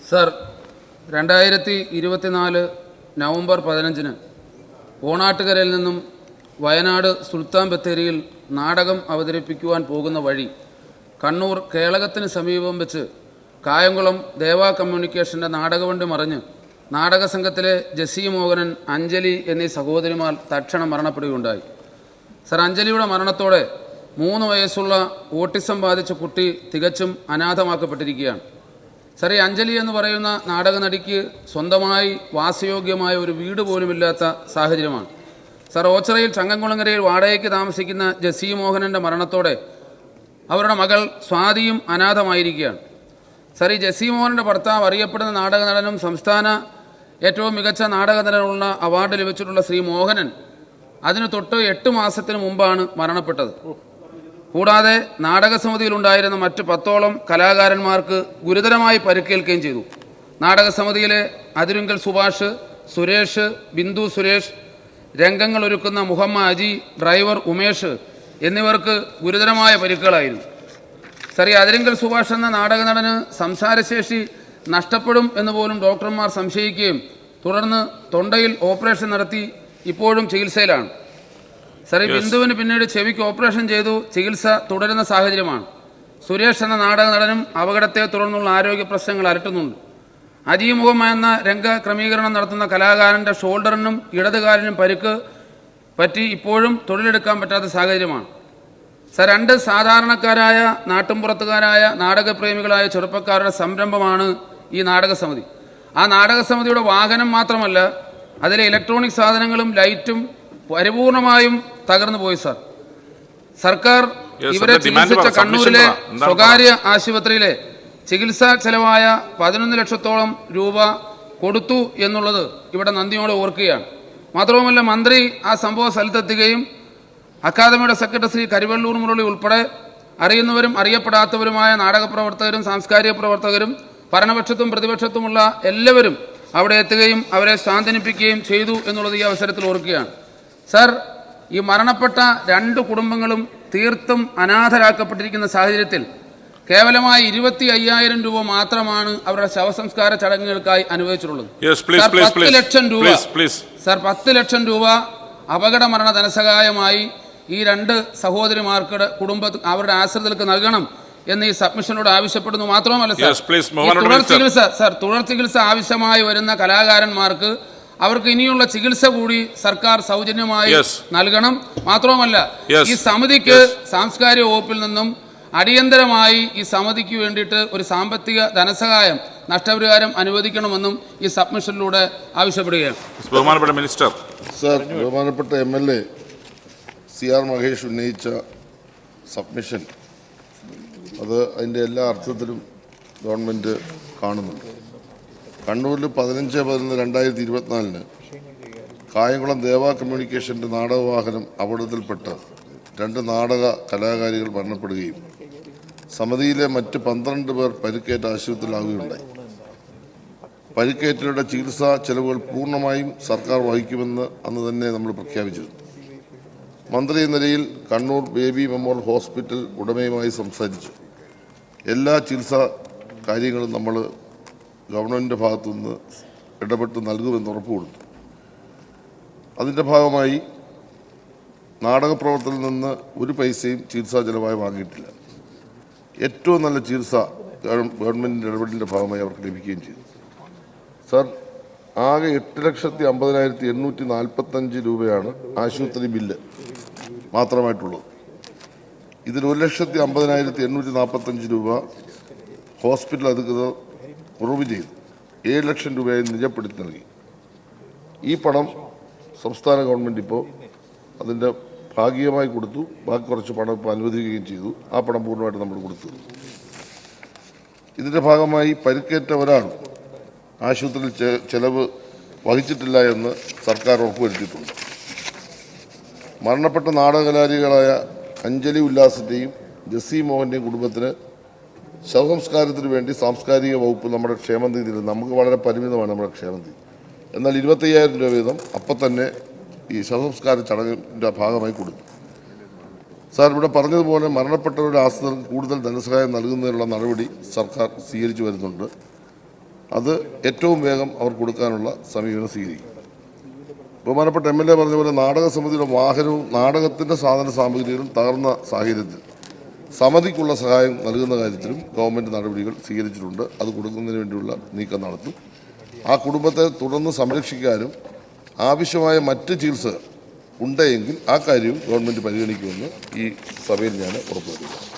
Sir, 2024 November 15-ന് ഓണാട്ടുകരയിൽ നിന്നും വയനാട് സുൽത്താൻ ബത്തേരിയിൽ നാടകം അവതരിപ്പിക്കുവാൻ പോകുന്ന വഴി കണ്ണൂർ കേളകത്തിന് സമീപം വെച്ച് കായംകുളം ദേവാ കമ്മ്യൂണിക്കേഷൻ്റെ നാടകവണ്ടി മറിഞ്ഞ് നാടകസംഘത്തിലെ ജസി മോഹനൻ, അഞ്ജലി എന്നീ സഹോദരിമാർ തൽക്ഷണം മരണപ്പെടുകയുണ്ടായി. സർ, അഞ്ജലിയുടെ മരണത്തോടെ 3 വയസ്സുള്ള ഓട്ടിസം ബാധിച്ച കുട്ടി തികച്ചും അനാഥമാക്കപ്പെട്ടിരിക്കുകയാണ്. സർ, ഈ അഞ്ജലി എന്ന് പറയുന്ന നാടക നടിക്ക് സ്വന്തമായി വാസയോഗ്യമായ ഒരു വീട് പോലുമില്ലാത്ത സാഹചര്യമാണ്. സർ, ഓച്ചിറയിൽ ചങ്ങംകുളങ്ങരയിൽ വാടകയ്ക്ക് താമസിക്കുന്ന ജസി മോഹനൻ്റെ മരണത്തോടെ അവരുടെ മകൾ സ്വാതിയും അനാഥമായിരിക്കുകയാണ്. സർ, ഈ ജസി മോഹനൻ്റെ ഭർത്താവ് അറിയപ്പെടുന്ന നാടക നടനും സംസ്ഥാന ഏറ്റവും മികച്ച നാടക നടനുള്ള അവാർഡ് ലഭിച്ചിട്ടുള്ള ശ്രീ മോഹനൻ അതിന് തൊട്ട് 8 മാസത്തിന് മുമ്പാണ് മരണപ്പെട്ടത്. കൂടാതെ നാടകസമിതിയിലുണ്ടായിരുന്ന മറ്റ് 10ഓളം കലാകാരന്മാർക്ക് ഗുരുതരമായി പരിക്കേൽക്കുകയും ചെയ്തു. നാടകസമിതിയിലെ അതിരുങ്കൽ സുഭാഷ്, സുരേഷ്, ബിന്ദു സുരേഷ്, രംഗങ്ങൾ ഒരുക്കുന്ന മുഹമ്മദ് അജി, ഡ്രൈവർ ഉമേഷ് എന്നിവർക്ക് ഗുരുതരമായ പരിക്കുകളായിരുന്നു. സർ, ഈ അതിരുങ്കൽ സുഭാഷ് എന്ന നാടക നടന് സംസാരശേഷി നഷ്ടപ്പെടും എന്ന് പോലും ഡോക്ടർമാർ സംശയിക്കുകയും തുടർന്ന് തൊണ്ടയിൽ ഓപ്പറേഷൻ നടത്തി ഇപ്പോഴും ചികിത്സയിലാണ്. സർ, ഈ ബിന്ദുവിന് പിന്നീട് ചെവിക്ക് ഓപ്പറേഷൻ ചെയ്തു ചികിത്സ തുടരുന്ന സാഹചര്യമാണ്. സുരേഷ് എന്ന നാടക നടനും അപകടത്തെ തുടർന്നുള്ള ആരോഗ്യ പ്രശ്നങ്ങൾ അലട്ടുന്നുണ്ട്. അജി മുഹമ്മദ് എന്ന രംഗ ക്രമീകരണം നടത്തുന്ന കലാകാരൻ്റെ ഷോൾഡറിനും ഇടതുകാലിനും പരിക്ക് പറ്റി ഇപ്പോഴും തൊഴിലെടുക്കാൻ പറ്റാത്ത സാഹചര്യമാണ്. സർ, 2 സാധാരണക്കാരായ നാട്ടുംപുറത്തുകാരായ നാടകപ്രേമികളായ ചെറുപ്പക്കാരുടെ സംരംഭമാണ് ഈ നാടകസമിതി. ആ നാടകസമിതിയുടെ വാഹനം മാത്രമല്ല, അതിലെ ഇലക്ട്രോണിക് സാധനങ്ങളും ലൈറ്റും പരിപൂർണമായും തകർന്നു പോയി. സർ, സർക്കാർ ഇവരെ ചികിത്സിച്ച കണ്ണൂരിലെ സ്വകാര്യ ആശുപത്രിയിലെ ചികിത്സാ ചെലവായ 11 ലക്ഷത്തോളം രൂപ കൊടുത്തു എന്നുള്ളത് ഇവിടെ നന്ദിയോടെ ഓർക്കുകയാണ്. മാത്രവുമല്ല, മന്ത്രി ആ സംഭവ സ്ഥലത്തെത്തുകയും അക്കാദമിയുടെ സെക്രട്ടറി ശ്രീ കരിവള്ളൂർ മുരളി ഉൾപ്പെടെ അറിയുന്നവരും അറിയപ്പെടാത്തവരുമായ നാടകപ്രവർത്തകരും സാംസ്കാരിക പ്രവർത്തകരും ഭരണപക്ഷത്തും പ്രതിപക്ഷത്തുമുള്ള എല്ലാവരും അവിടെ എത്തുകയും അവരെ സാന്ത്വനിപ്പിക്കുകയും ചെയ്തു എന്നുള്ളത് ഈ അവസരത്തിൽ ഓർക്കുകയാണ്. സർ, ഈ മരണപ്പെട്ട 2 കുടുംബങ്ങളും തീർത്തും അനാഥരാക്കപ്പെട്ടിരിക്കുന്ന സാഹചര്യത്തിൽ കേവലമായി 25,000 രൂപ മാത്രമാണ് അവരുടെ ശവസംസ്കാര ചടങ്ങുകൾക്കായി അനുവദിച്ചിട്ടുള്ളത്. 10 ലക്ഷം രൂപ സർ, 10 ലക്ഷം രൂപ അപകട മരണ ധനസഹായമായി ഈ 2 സഹോദരിമാർക്ക് അവരുടെ ആശ്രിതർക്ക് നൽകണം എന്ന് ഈ സബ്മിഷനോട് ആവശ്യപ്പെടുന്നു. മാത്രമല്ല സർ, തുടർ ചികിത്സ ആവശ്യമായി വരുന്ന കലാകാരന്മാർക്ക് അവർക്ക് ഇനിയുള്ള ചികിത്സ കൂടി സർക്കാർ സൗജന്യമായി നൽകണം. മാത്രവുമല്ല, ഈ സമിതിക്ക് സാംസ്കാരിക വകുപ്പിൽ നിന്നും അടിയന്തരമായി ഈ സമിതിക്ക് വേണ്ടിയിട്ട് ഒരു സാമ്പത്തിക ധനസഹായം നഷ്ടപരിഹാരം അനുവദിക്കണമെന്നും ഈ സബ്മിഷനിലൂടെ ആവശ്യപ്പെടുകയാണ്. ബഹുമാനപ്പെട്ട മിനിസ്റ്റർ. സർ, ബഹുമാനപ്പെട്ട MLA CR മഹേഷ് ഉന്നയിച്ച സബ്മിഷൻ അത് അതിൻ്റെ എല്ലാ അർത്ഥത്തിലും ഗവൺമെൻറ് കാണുന്നുണ്ട്. കണ്ണൂരിൽ 15/11/2024 കായംകുളം ദേവാ കമ്മ്യൂണിക്കേഷൻ്റെ നാടകവാഹനം അപകടത്തിൽപ്പെട്ട് 2 നാടക കലാകാരികൾ മരണപ്പെടുകയും സമിതിയിലെ മറ്റ് 12 പേർ പരിക്കേറ്റ് ആശുപത്രിയിലാവുകയുണ്ടായി. പരിക്കേറ്റവരുടെ ചികിത്സാ ചെലവുകൾ പൂർണ്ണമായും സർക്കാർ വഹിക്കുമെന്ന് അന്ന് തന്നെ നമ്മൾ പ്രഖ്യാപിച്ചിരുന്നു. മന്ത്രി എന്ന നിലയിൽ കണ്ണൂർ ബേബി മെമ്മോറിയൽ ഹോസ്പിറ്റൽ ഉടമയുമായി സംസാരിച്ചു. എല്ലാ ചികിത്സാ കാര്യങ്ങളും നമ്മൾ ഗവൺമെൻറ്റിൻ്റെ ഭാഗത്തുനിന്ന് ഇടപെട്ട് നൽകുമെന്ന് ഉറപ്പ് കൊടുത്തു. അതിൻ്റെ ഭാഗമായി നാടകപ്രവർത്തനത്തിൽ നിന്ന് ഒരു പൈസയും ചികിത്സാ ചെലവായി വാങ്ങിയിട്ടില്ല. ഏറ്റവും നല്ല ചികിത്സ ഗവൺമെൻറ്റിൻ്റെ ഇടപെടലിൻ്റെ ഭാഗമായി അവർക്ക് ലഭിക്കുകയും ചെയ്തു. സർ, ആകെ 8,50,845 രൂപയാണ് ആശുപത്രി ബില്ല് മാത്രമായിട്ടുള്ളത്. ഇതിൽ 1,50,845 രൂപ ഹോസ്പിറ്റൽ അധികൃതർ കുറവ് ചെയ്തു 7 ലക്ഷം രൂപയായി നിജപ്പെടുത്തി നൽകി. ഈ പണം സംസ്ഥാന ഗവൺമെൻറ് ഇപ്പോൾ അതിൻ്റെ ഭാഗികമായി കൊടുത്തു. ബാക്കി കുറച്ച് പണം ഇപ്പോൾ അനുവദിക്കുകയും ചെയ്തു. ആ പണം പൂർണ്ണമായിട്ട് നമ്മൾ കൊടുത്തു. ഇതിൻ്റെ ഭാഗമായി പരിക്കേറ്റ ഒരാൾ ആശുപത്രിയിൽ ചെലവ് വഹിച്ചിട്ടില്ല എന്ന് സർക്കാർ ഉറപ്പുവരുത്തിയിട്ടുണ്ട്. മരണപ്പെട്ട നാടകകലാരികളായ അഞ്ജലി ഉല്ലാസിൻ്റെയും ജസി മോഹൻ്റെയും കുടുംബത്തിന് ശവസംസ്കാരത്തിന് വേണ്ടി സാംസ്കാരിക വകുപ്പ് നമ്മുടെ ക്ഷേമനിധിയിൽ നമുക്ക് വളരെ പരിമിതമാണ് നമ്മുടെ ക്ഷേമനിധി. എന്നാൽ 25,000 രൂപ വീതം അപ്പം തന്നെ ഈ ശവസംസ്കാര ചടങ്ങിൻ്റെ ഭാഗമായി കൊടുത്തു. സാർ, ഇവിടെ പറഞ്ഞതുപോലെ മരണപ്പെട്ടവരുടെ ആശ്രിതർക്ക് കൂടുതൽ ധനസഹായം നൽകുന്നതിനുള്ള നടപടി സർക്കാർ സ്വീകരിച്ചു വരുന്നുണ്ട്. അത് ഏറ്റവും വേഗം അവർ കൊടുക്കാനുള്ള സമീപനം സ്വീകരിക്കും. ബഹുമാനപ്പെട്ട MLA പറഞ്ഞ പോലെ നാടക സമിതിയുടെ വാഹനവും നാടകത്തിൻ്റെ സാധന സാമഗ്രികളും തകർന്ന സാഹചര്യത്തിൽ സമിതിക്കുള്ള സഹായം നൽകുന്ന കാര്യത്തിലും ഗവൺമെൻറ് നടപടികൾ സ്വീകരിച്ചിട്ടുണ്ട്. അത് കൊടുക്കുന്നതിന് വേണ്ടിയുള്ള നീക്കം നടത്തും. ആ കുടുംബത്തെ തുടർന്ന് സംരക്ഷിക്കാനും ആവശ്യമായ മറ്റ് ചികിത്സ ഉണ്ടെങ്കിൽ ആ കാര്യവും ഗവൺമെൻറ് പരിഗണിക്കുമെന്ന് ഈ സഭയിൽ ഞാൻ ഉറപ്പുവരുത്തുന്നു.